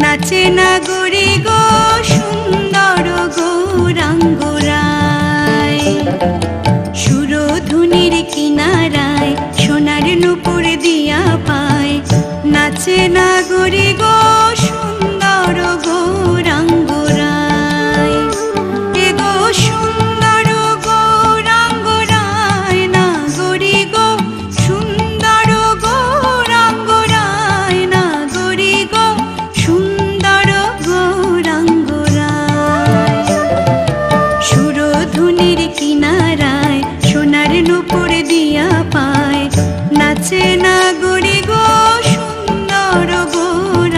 নাচে নাগরি গো সুন্দর গৌরাঙ্গরায়, সুরধুনির কিনারায় সোনার নূপুর দিয়া পায়। নাচে নাগরি গো সুন্দর গৌরাঙ্গরায়, এ গো সুন্দর গৌরাঙ্গরায়, নাগরি গো সুন্দর গৌরাঙ্গরায়, নাগরি গো সুন্দর গৌরাঙ্গরায়। সুরধুনির কিনারায় সোনার নূপুর দিয়া পায়। নাচে নাগরি গো সুন্দর গৌরাঙ্গরায়।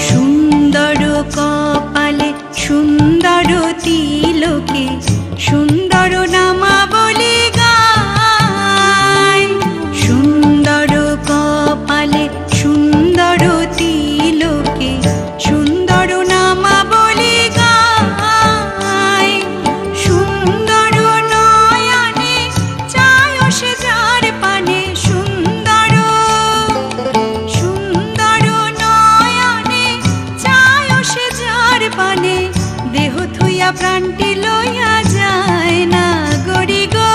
সুন্দর কপালে সুন্দর তিলকে সুন্দর নামাবলী গায়। সুন্দর কপালে সুন্দর তিলকে সুন্দর নামাবলী গায়। সুন্দর নয়নে চায় সে যার পানে, সুন্দর সুন্দর নয়নে চায় সে যার পানে। দেহ থুইয়া প্রাণটি লইয়া যায় না গরি গো,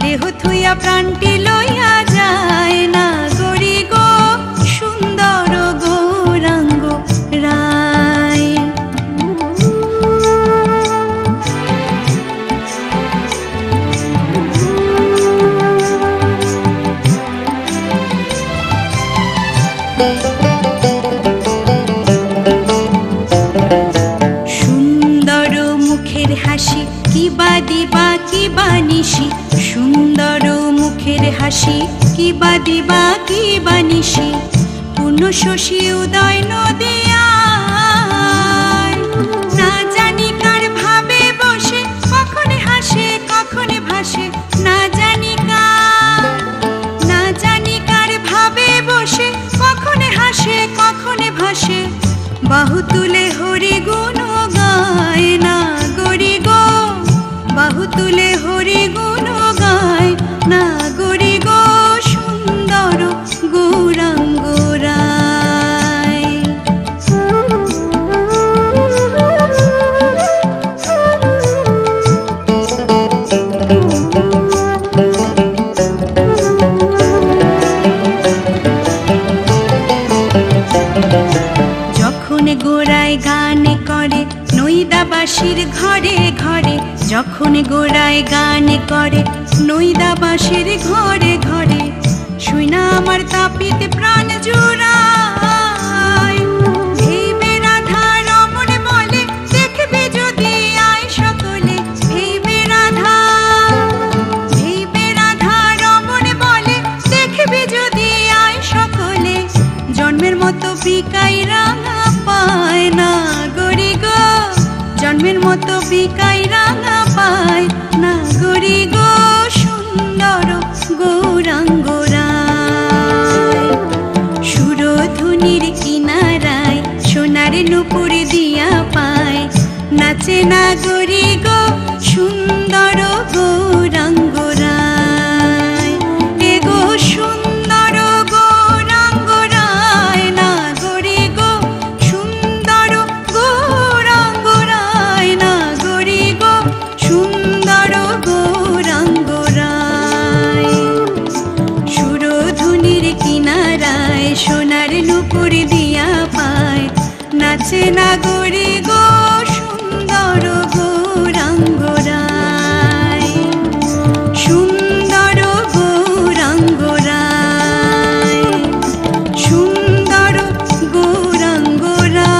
দেহ থুইয়া প্রাণটি লইয়া যায় না গরি গো সুন্দর গৌরাঙ্গ রায়। সুন্দর মুখের হাসি কিবা দিবা কিবা নিশি, সুন্দর মুখের হাসি কিবা দিবা কিবা নিশি। পূর্ণ শশী উদয় নদিয়ায়, না জানি কার ভাবে বসে কখনে হাসে কখনে ভাসে। না জানি কার ভাবে বসে কখনে হাসে কখনে ভাসে। বাহু তুলে হরি গুণ গায় না গরি গো, বাহু তুলে হরি গুণ গায় না গরি গো সুন্দর গৌরাঙ্গরায়। যখন গোড়ায় গান করে নৈদাবাসীর ঘরে ঘরে, যখন গোড়ায় গান করে নৈদাবাসীর ঘরে ঘরে। শুইনা আমার তাপিত প্রাণ জুড়ায়, ভেবে রাধা রমণ বলে দেখবে যদি আয় সকলে। ভেবে রাধা রমণ বলে দেখবে যদি আয় সকলে। জন্মের মতো বিকাই রাঙা পায় না গরি গো, জন্মের মতো বিকাই রাঙা পায় না গরি গো সুন্দর গৌরাঙ্গরায়। সুরধুনির কিনারায় সোনার নূপুর দিয়া পায়। নাচে না গরি গো সুন্দর গৌরাঙ্গরায়, এ গো সুন্দর গৌরাঙ্গরায়, না গরি গো সুন্দর গৌরাঙ্গরায়, না গরি গো সুন্দর গৌরাঙ্গরায়। সুরধুনির কিনারায় সোনার নূপুর দিয়া পায়। নাচে না গরি গো সুন্দর গৌরাঙ্গরায়, সুন্দর গৌরাঙ্গরায়, সুন্দর গৌরাঙ্গরায়।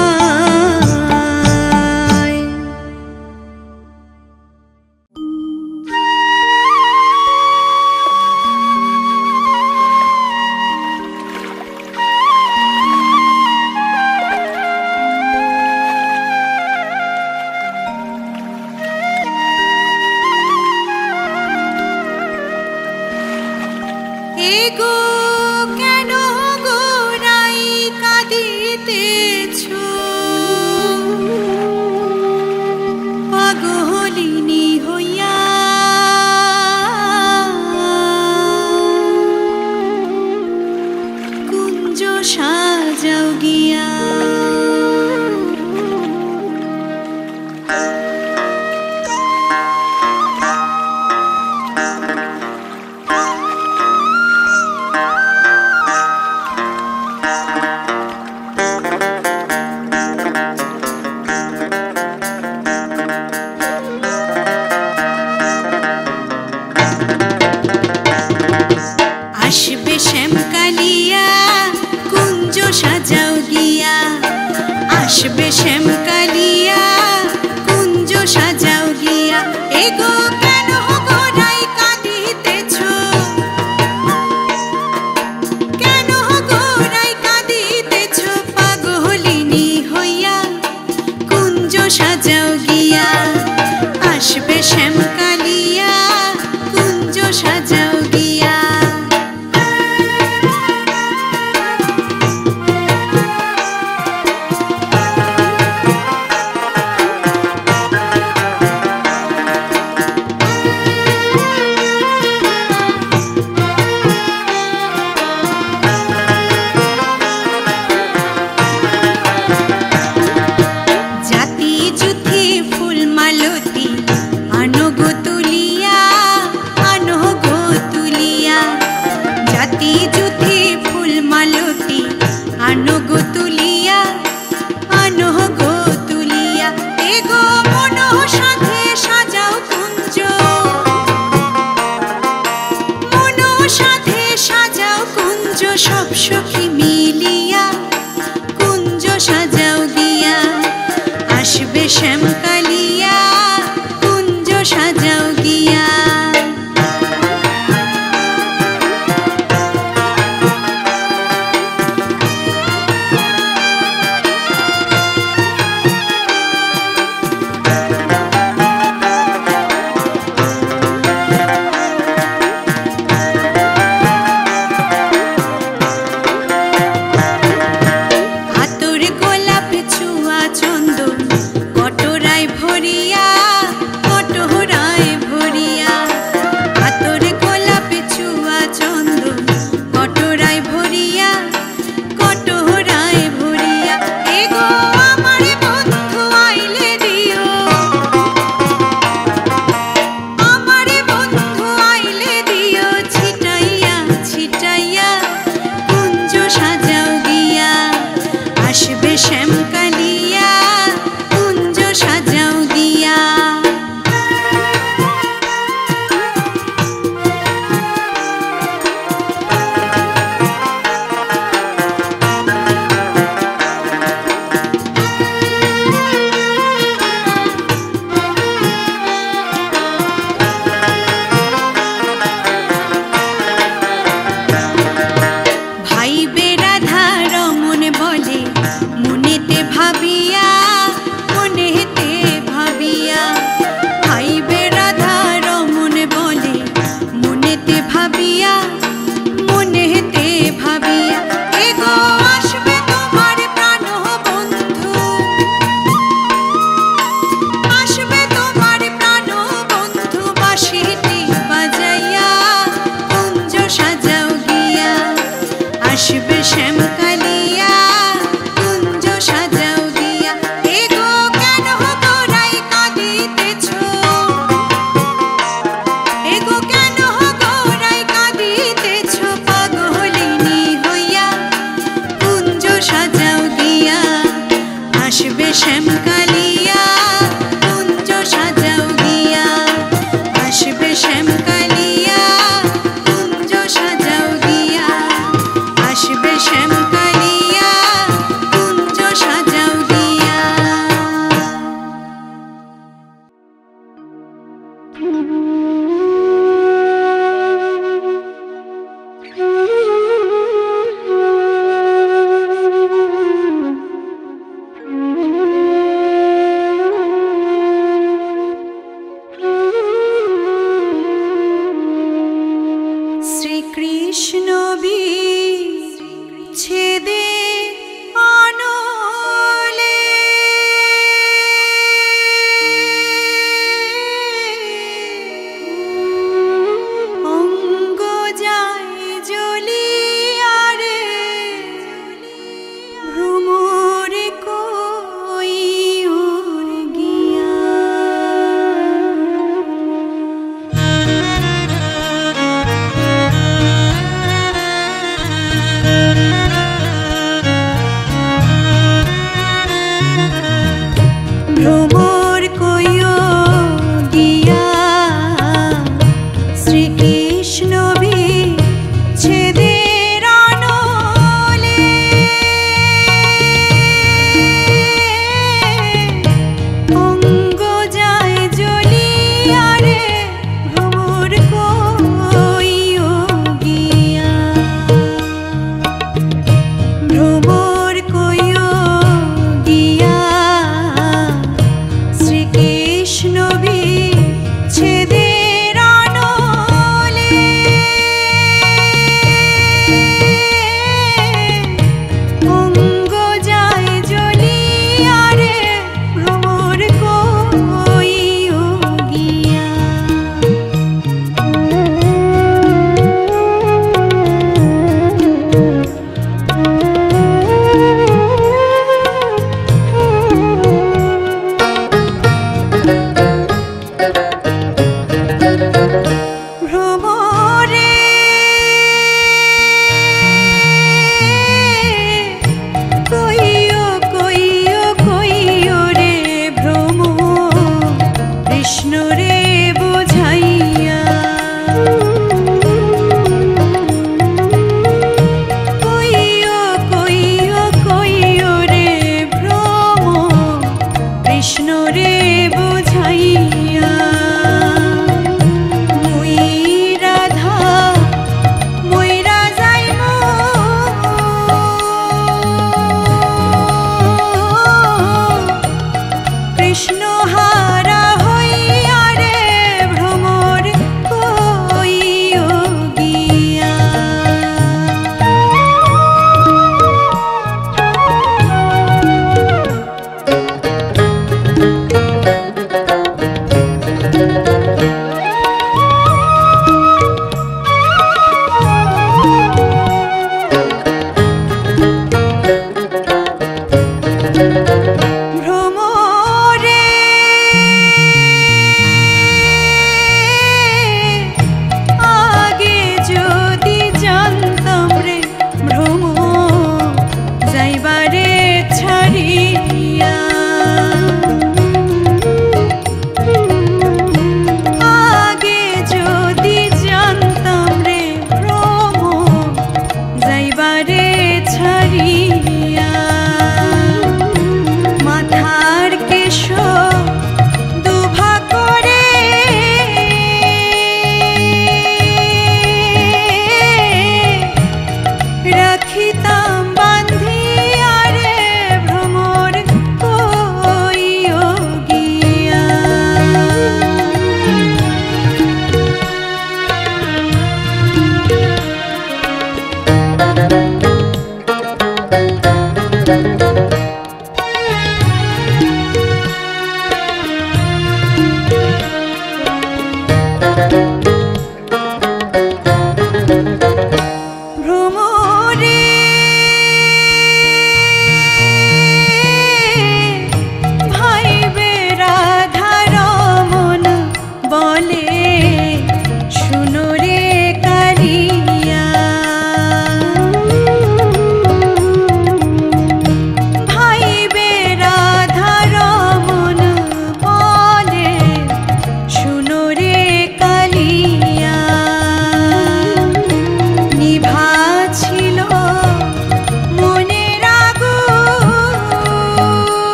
শ্যামকালিয়া কুঞ্জ সাজাও গিয়া। শ্যামকালিয়া কুঞ্জ সাজাও গিয়া। ভাই বেরাধা রমন বলে মনে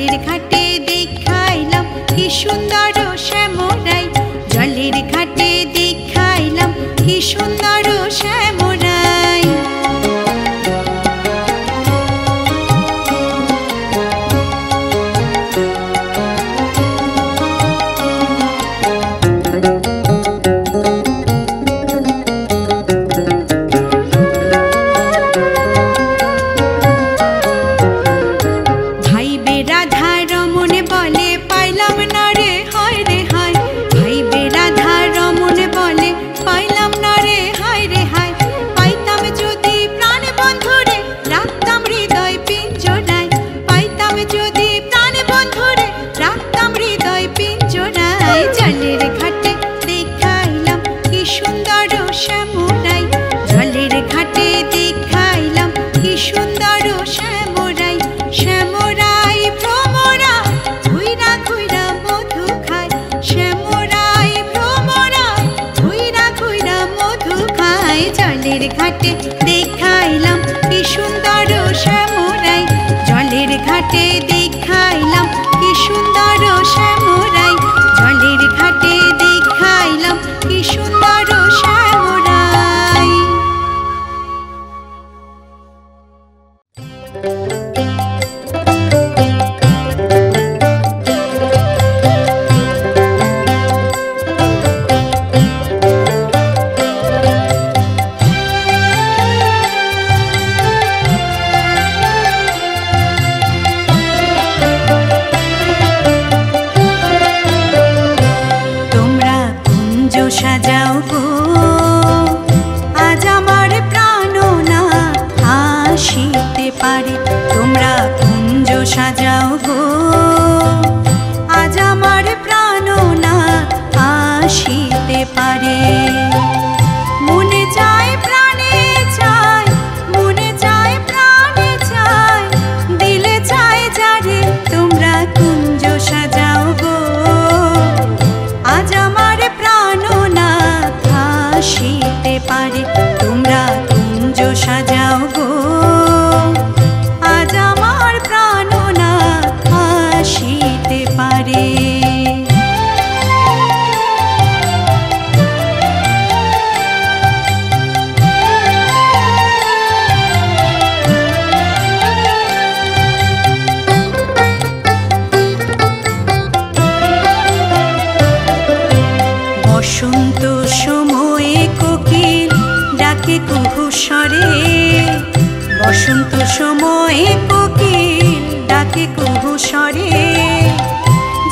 জলের ঘাটে দেখাইলাম কি সুন্দর শ্যামরাই, জলের ঘাটে দেখাইলাম কি সুন্দর শ্যামরাই। জলের ঘাটে দেখাইলাম কি সুন্দর শ্যামরাই, জলের ঘাটে দেখাইলাম কি সুন্দর শ্যামরাই, জলের ঘাটে দেখাইলাম কি সুন্দর শ্যামরাই। সাজাও গো আজ আমার প্রাণ না আসিতে পারে, তোমরা কুঞ্জ সাজাও গো আজ আমার প্রাণ না আসিতে পারে। মনে চায় প্রাণে চায়, মনে চায় প্রাণে চায়, দিলে চায় যারে তোমরা কুঞ্জ সাজাও গো আজ আমার প্রাণ না আসিতে পারে, তোমরা কুঞ্জ সাজাও গো আজ আমার প্রাণ না আসিতে পারে। বসন্ত সময়ে কোকিল ডাকে কুহু স্বরে, বসন্ত সময়ে কোকিল ডাকে কুহু স্বরে,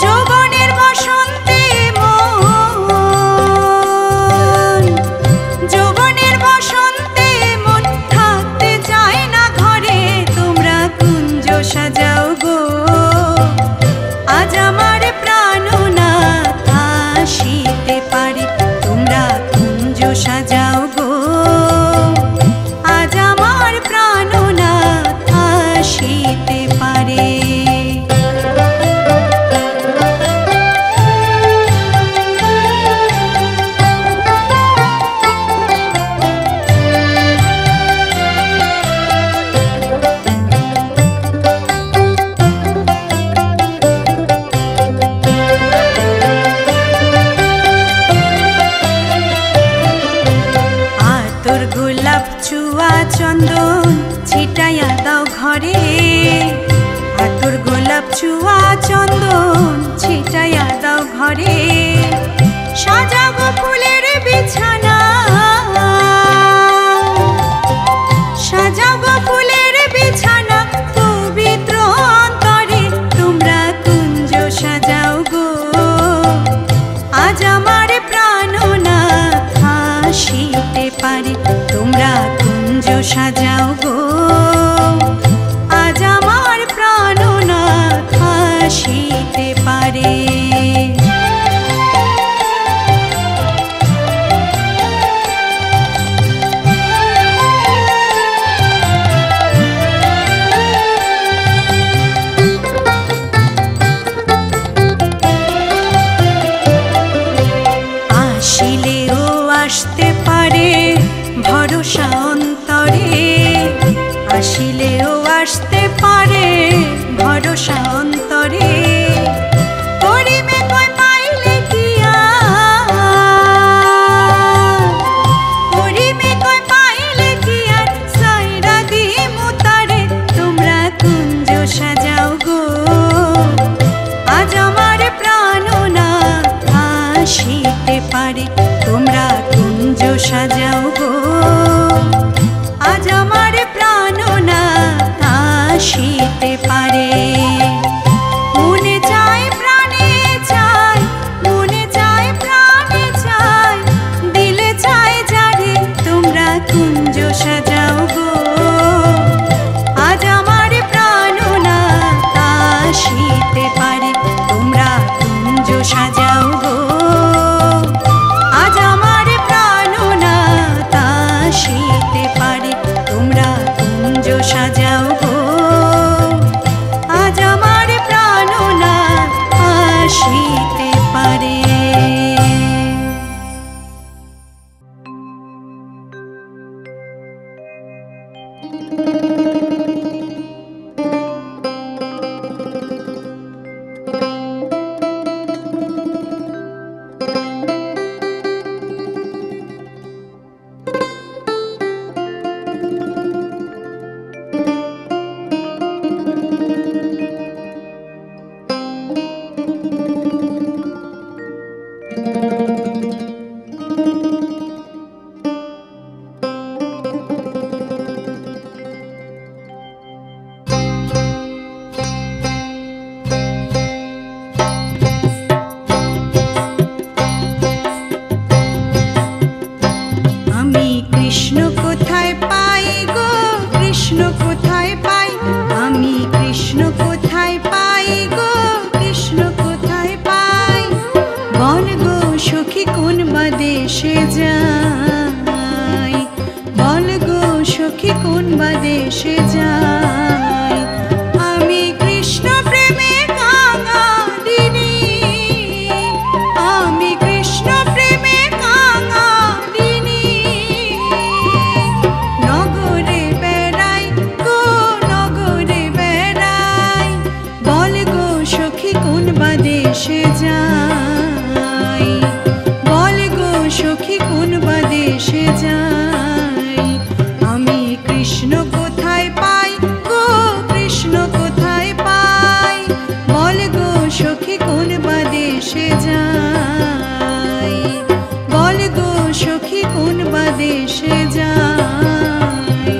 যৌবনের বসন্তে মন, যৌবনের বসন্তে মন থাকতে চায় না ঘরে, তোমরা কুঞ্জ সাজাও গো আজ আমার প্রাণ না আসিতে পারে, তোমরা কুঞ্জ সাজাও গো আজ আমার প্রাণ না আসিতে পারে। গোলাপ চুয়া চন্দন ছিটাইয়া দাও ঘরে, আতর গোলাপ চুয়া চন্দন ছিটাইয়া দাও ঘরে, সাজাবো ফুলের বিছানা, সাজাবো ফুলের বিছানা পবিত্র অন্তরে, তোমরা কুঞ্জ সাজাও গো আজ আমার প্রাণ না আসিতে পারে, তোমরা কুঞ্জ সাজাও গো আজ আমার প্রাণ না আসিতে পারে। আসিলেও আসতে পারে ভরসা অন্তরে, আসিলেও আসতে পারে ভরসা অন্তরে, দেশে যাই, বল গো সখী কোন বা দেশে যাই। আমি কৃষ্ণ প্রেমে কাঙালিনী, আমি কৃষ্ণ প্রেমে কাঙালিনী। নগরে বেড়াই গো নগরে বেড়াই, বল গো সখী কোন বা দেশে যাই, বল গো সখী কোন বা দেশে যাই। আমি কৃষ্ণ কোথায় পাই গো কৃষ্ণ কোথায় পাই, বল গো সখী কোন বা দেশে যাই, বল গো সখী কোন বা দেশে যাই।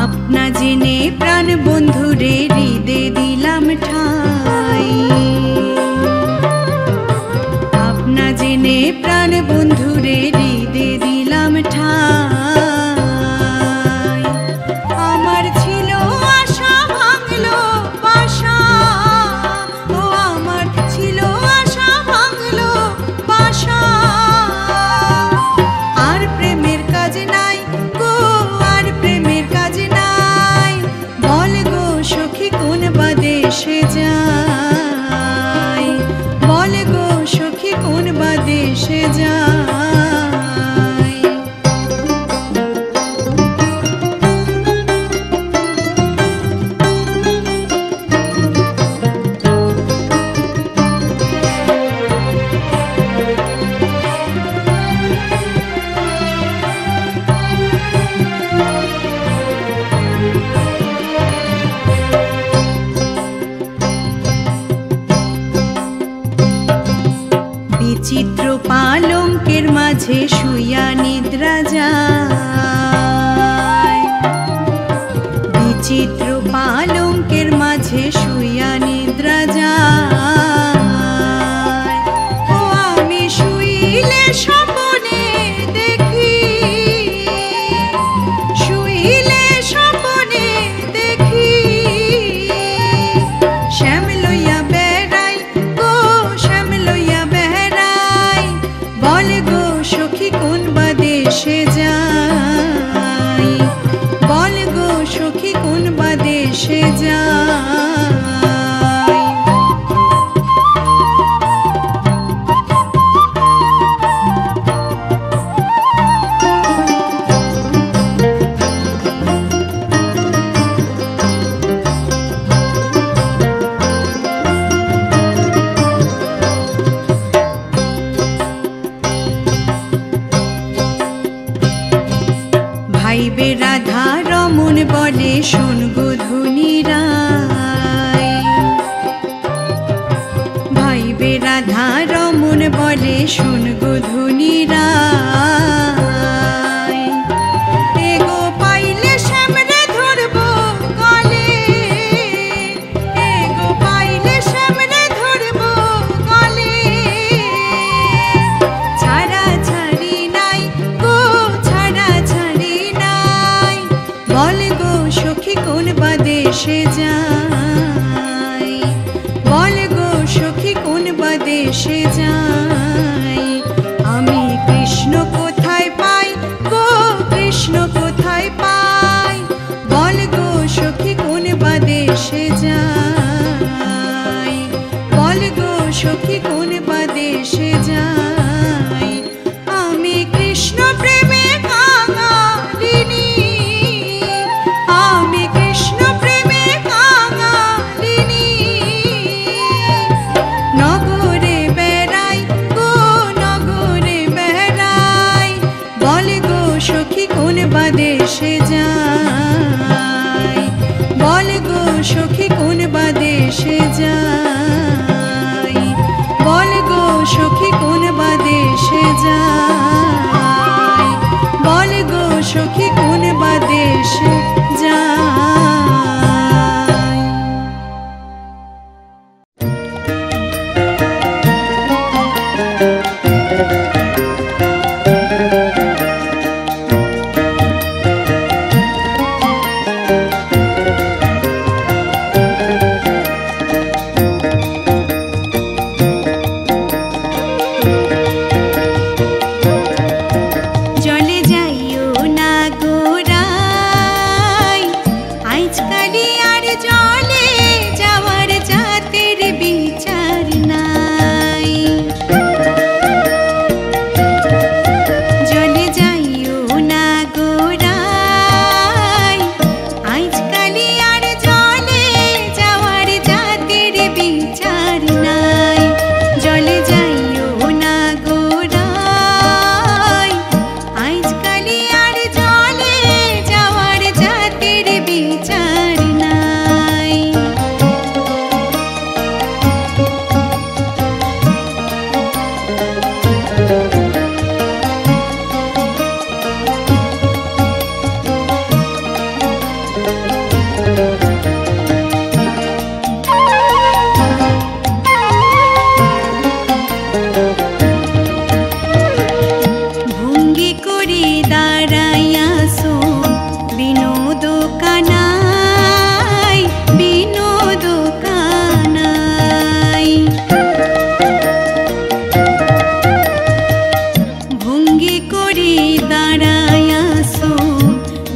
আপনা জেনে প্রাণ বন্ধুরে হৃদে দিলাম ঠাই, আপনা জেনে প্রাণ বন্ধুরে হৃদে দিলাম ঠাই। আমার ছিল আশা ভাঙলো বাসা, ও আমার ছিল আশা ভাঙলো বাসা। আর প্রেমের কাজ নাই গো আর প্রেমের কাজ নাই, বল গো সখী কোন বা দেশে যাই, বল গো সখী কোন বা দেশে যাই। বিচিত্র পালঙ্কের মাঝে শুইয়া নিদ্রা যায়, বিচিত্র পালঙ্কের মাঝে শুইয়া নিদ্রা যায়। ও আমি শুইলে স্বপ্নে দেখি, শুইলে স্বপ্নে দেখি। শ্যাম লইয়া বেড়াই গো শ্যাম লইয়া বেড়াই, বল গো সখী কোন বা দেশে যাই, বল গো সখী কোন বা দেশে যাই। ভাইবে রাধা রমন বলে শোন গো ধনী রায়, ভাইবে রাধা রমন বলে শোন গো ধনী রায়। এগো পাইলে শ্যামরে ধরবো গলে, এগো পাইলে শ্যামরে ধরবো গলে। ছাড়া ছাড়ি নাই গো ছাড়া ছাড়ি নাই, বল গো সখী কোন বা দেশে যাই, বল গো সখী কোন বা দেশে যাই। করে দাঁড়ায় আসো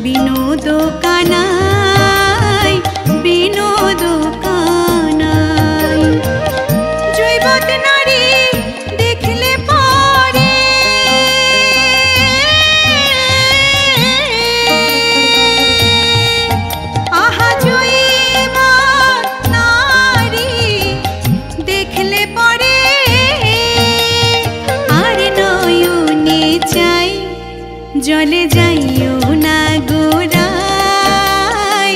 বিনোদ কানাই, বিনোদ কানাই। জৈবত নারী দেখলে পরে আহা, জৈবত নারী দেখলে পরে আর নয়নে চাই জলে যাইও না গোরাই,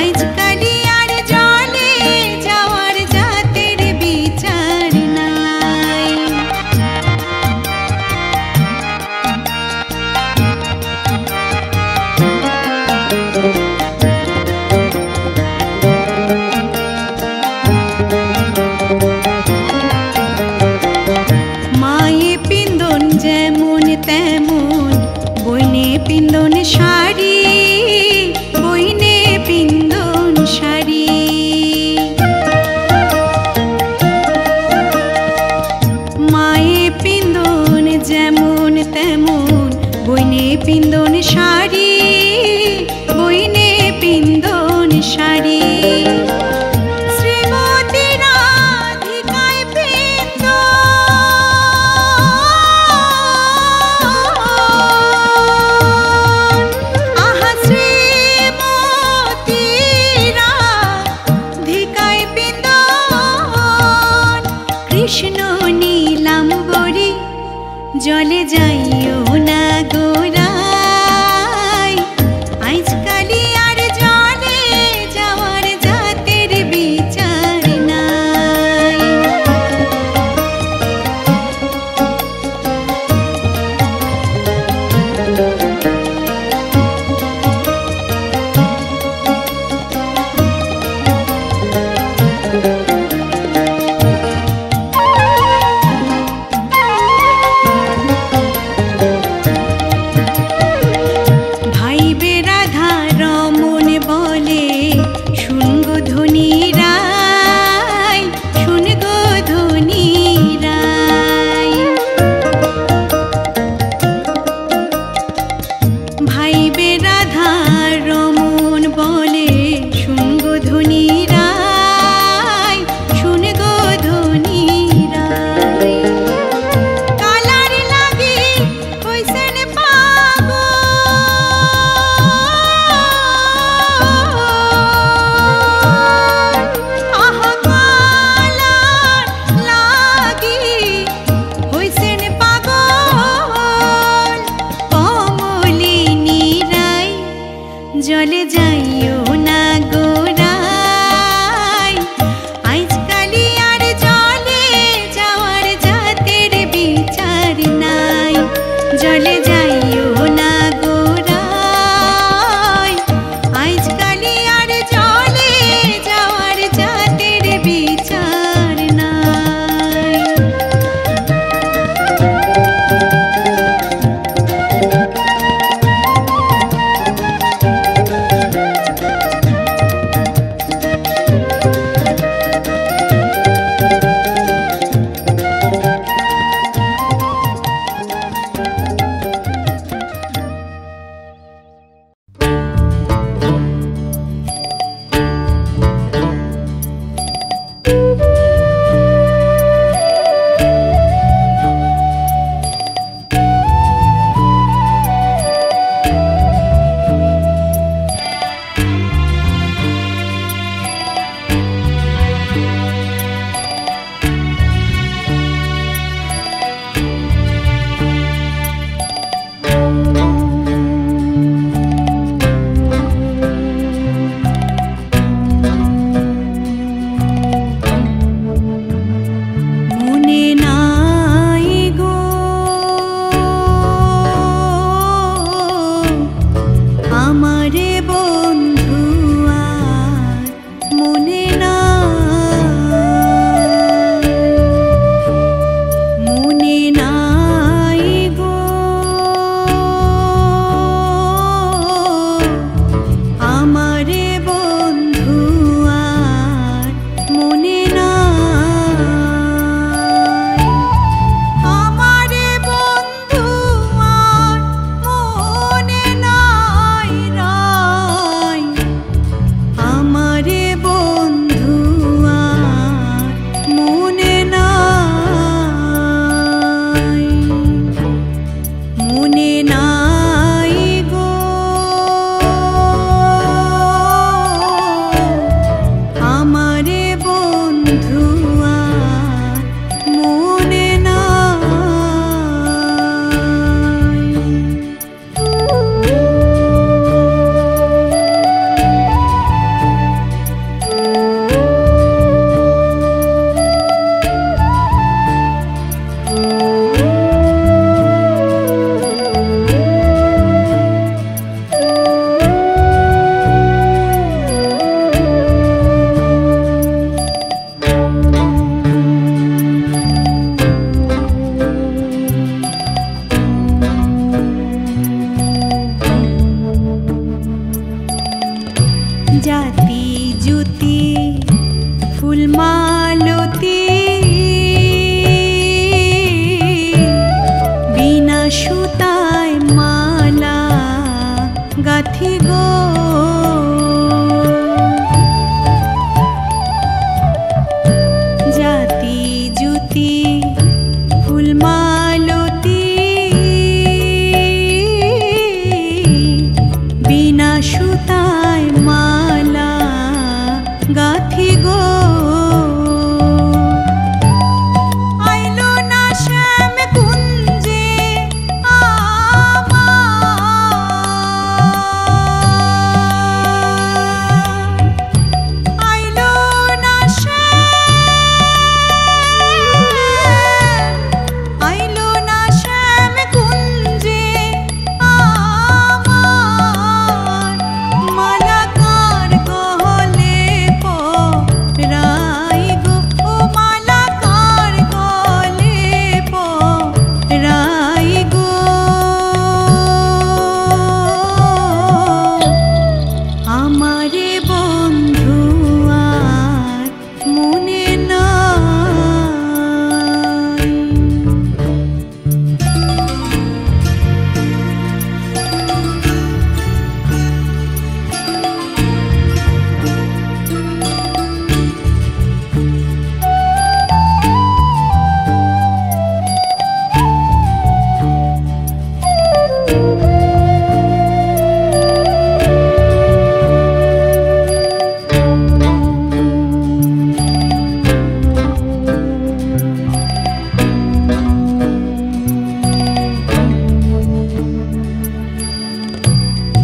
আজকালি আর জলে যাওয়ার জাতের বিচার নাই। মায়ে পিন্দন যেমন তেমন বইনে পিন্দন শাড়ি, বইনে পিন্দন শাড়ি। মায়ে পিন্দন যেমন তেমন বইনে পিন্দন শাড়ি, বইনে পিন্দন শাড়ি। শ্রীমতী রাধিকায় পিন্দন আহা, শ্রীমতী রাধিকায় পিন্দন কৃষ্ণ নীলাম্বরী জলে যাইও না গোরাই, আজকালি আর জলে যাওয়ার জাতের বিচার নাই। ভাইবে রাধা রমন বলে শুন গো ধনী রাই, শুন গো ধনী রাই। ভাইবে রাধা রমন বলে শুন গো ধনী রাই, শুন গো ধনী রাই। কালার লাগি হইছেন পাগল, আহা, কালার লাগি হইছেন পাগল। কমলিনী রাই জলে যাইও না গোরাই, আজকালি আর জলে যাওয়ার জাতের বিচার নাই। জলে যাইও না গোরাই, আজকালি আর জলে যাওয়ার জাতের বিচার নাই। নাই গো আমারে বন্ধু আর মনে নাই। জাতি জুতি ফুলমালতি বিনা সুতায় মালা গাথি গো জাতি জুতি ফুলমালতি বিনা সুতায় মালা গাথি গো আইলো না শ্যাম কুঞ্জে আইলো না আইলো না শ্যাম কুঞ্জে আমার মালাকার গলে পরাই গো ও মালাকার গলে পরাই গো আমারে বন্ধু আর মনে নাই।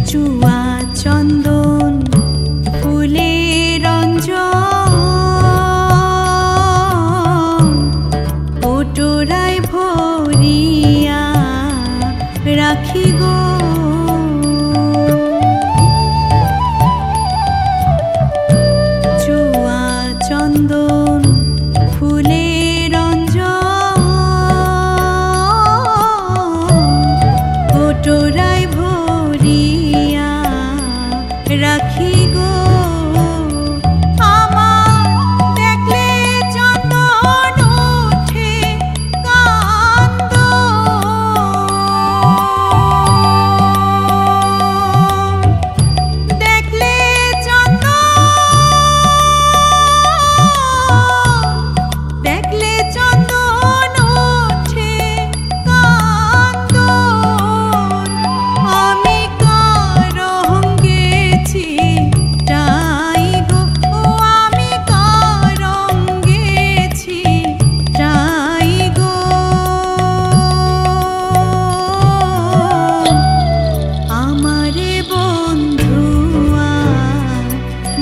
চুয়া চন্দন ফুলের রঞ্জন ওটোরায় ভরিয়া রাখি গো চুয়া চন্দন ফুলের রঞ্জন ওটোরায় ভরিয়া রাখি গো আমার দেখলে চন্দন ওঠে কান্দ দেখলে চন্দন ওঠে কান্দ আমি কার রঙ্গেছি তাই গো ও আমি কার রঙ্গেছি তাই গো আমারে বন্ধু আর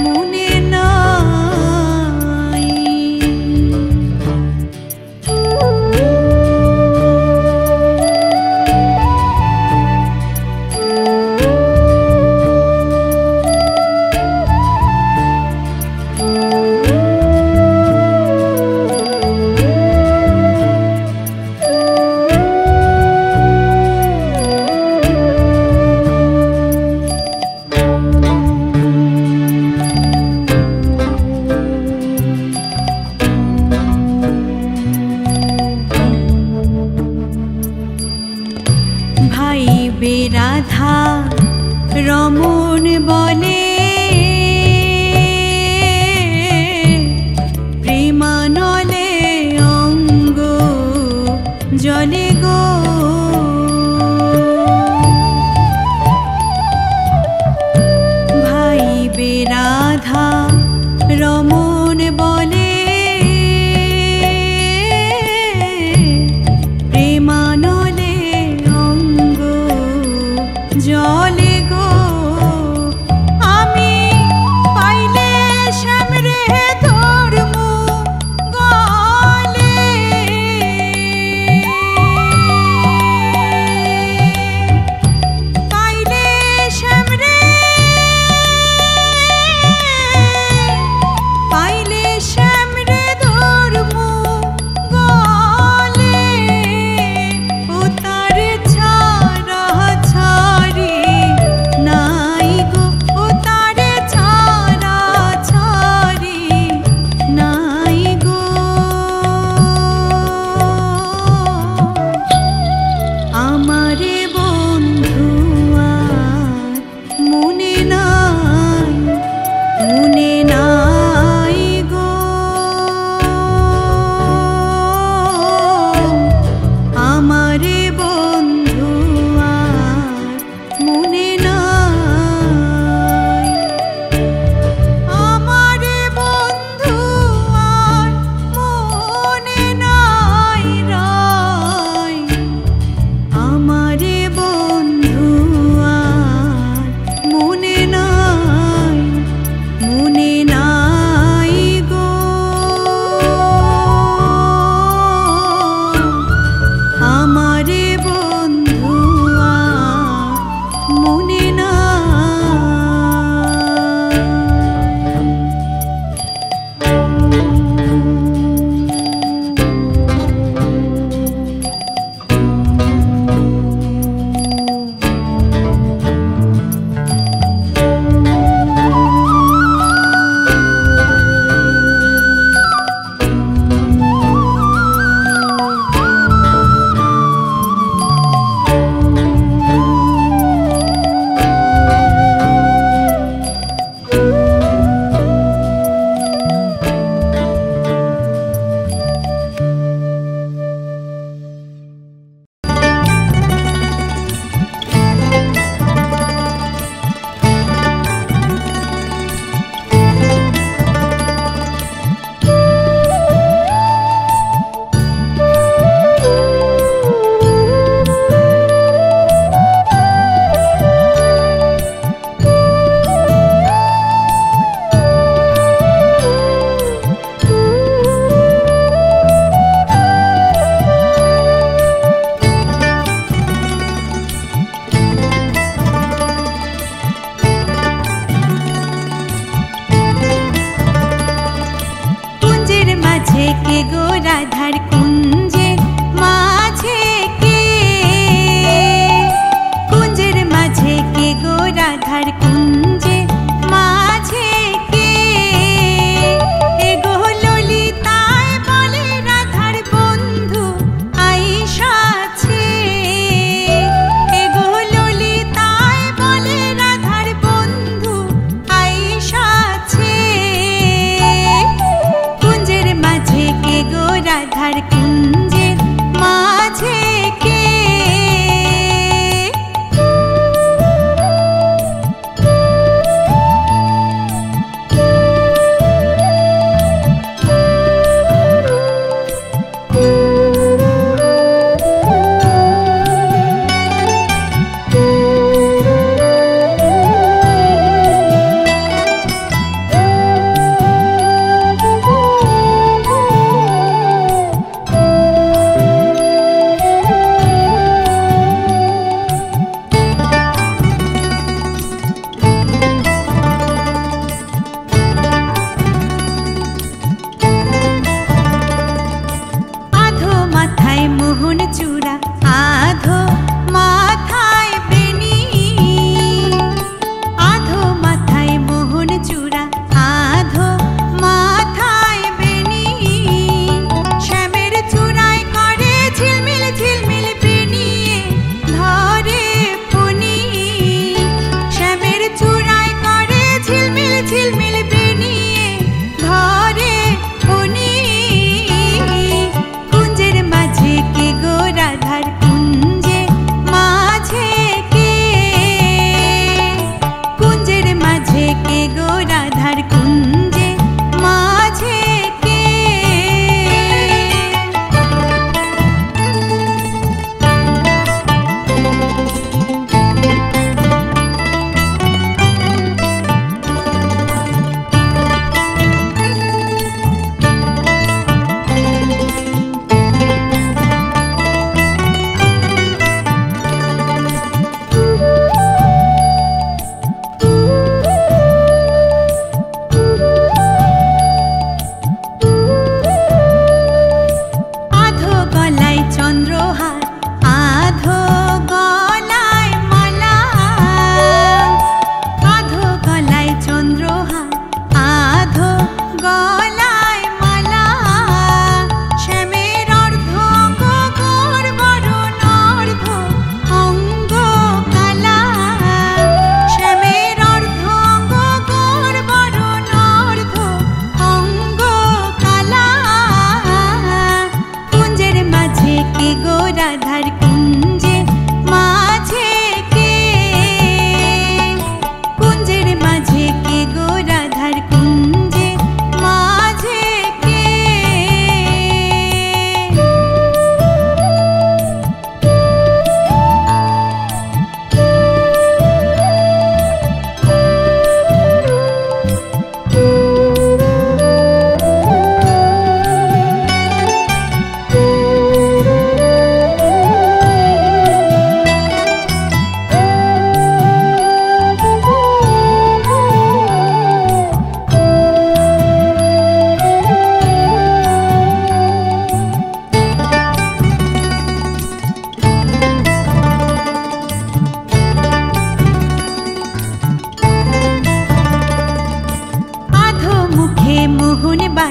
মনে নাই। ভাই বেরাধা রমণ বলে প্রেমানলে অঙ্গ জলে গো জলে গো আমি পাইলে শ্যামরে ধর্মু গলে পাইলে শ্যামরে পাইলে শ্যামরে ধর্মু গলে ও তার ছাড়া ছাড়ি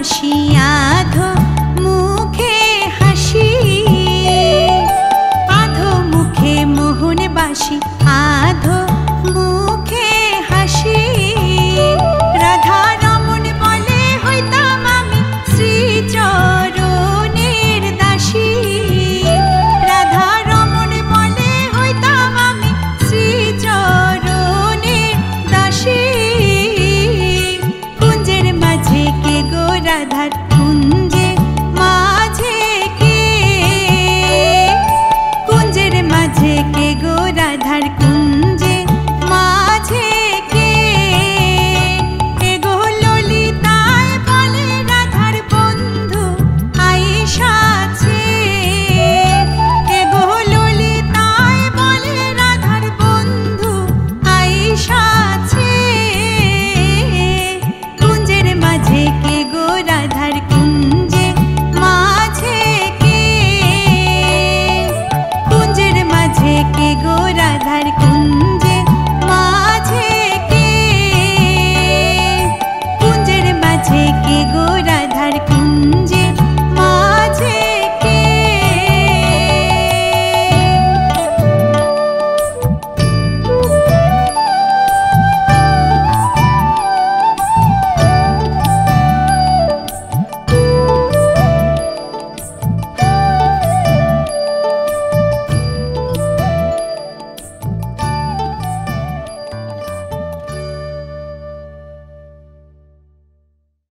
হাসি